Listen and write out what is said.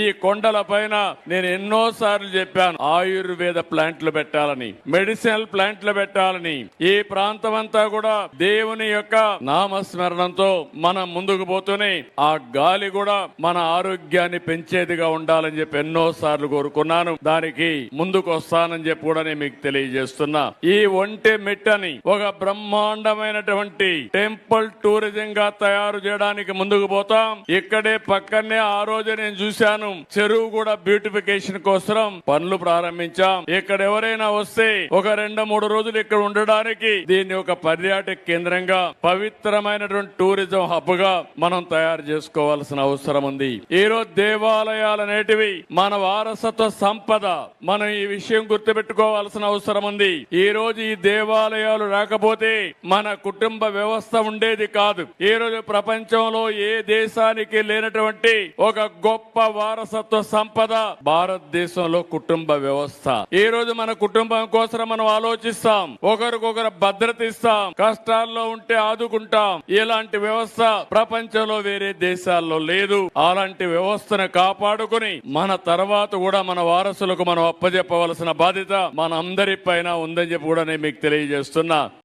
ఈ కొండల పైన నేను ఎన్నోసార్లు చెప్పాను, ఆయుర్వేద ప్లాంట్లు పెట్టాలని, మెడిసినల్ ప్లాంట్లు పెట్టాలని. ఈ ప్రాంతం అంతా కూడా దేవుని యొక్క నామస్మరణంతో మనం ముందుకు పోతూనే ఆ గాలి కూడా మన ఆరోగ్యాన్ని పెంచేదిగా ఉండాలని చెప్పి ఎన్నోసార్లు కోరుకున్నాను. దానికి ముందుకు వస్తానని చెప్పి కూడా నేను మీకు తెలియజేస్తున్నా. ఈ ఒంటె మిట్టని ఒక బ్రహ్మాండమైనటువంటి టెంపుల్ టూరిజం గా తయారు చేయడానికి ముందుకు పోతాం. ఇక్కడే పక్కనే ఆ రోజు నేను చూశాను, చెరువు కూడా బ్యూటిఫికేషన్ కోసం పనులు ప్రారంభించాం. ఇక్కడ ఎవరైనా వస్తే ఒక 2-3 రోజులు ఇక్కడ ఉండడానికి దీన్ని ఒక పర్యాటక కేంద్రంగా, పవిత్రమైనటువంటి టూరిజం హబ్ గా మనం తయారు చేసుకోవాల్సిన అవసరం ఉంది. ఈ రోజు దేవాలయాలు అనేటివి మన వారసత్వ సంపద. మనం ఈ విషయం గుర్తుపెట్టుకోవాల్సిన అవసరం ఉంది. ఈ రోజు ఈ దేవాలయాలు రాకపోతే మన కుటుంబ వ్యవస్థ ఉండేది కాదు. ఈ రోజు ప్రపంచంలో ఏ దేశానికి లేనటువంటి ఒక గొప్ప వారసత్వ సంపద భారతదేశంలో కుటుంబ వ్యవస్థ. ఈ రోజు మన కుటుంబం కోసం మనం ఆలోచిస్తాం, ఒకరికొకరు భద్రత ఇస్తాం, కష్టాల్లో ఉంటే ఆదుకుంటాం. ఇలాంటి వ్యవస్థ ప్రపంచంలో వేరే దేశాల్లో లేదు. అలాంటి వ్యవస్థను కాపాడుకుని మన తర్వాత కూడా మన వారసులకు మనం అప్పజెప్పవలసిన బాధ్యత మన అందరి పైన ఉందని చెప్పి కూడా నేను మీకు తెలియజేస్తున్నా.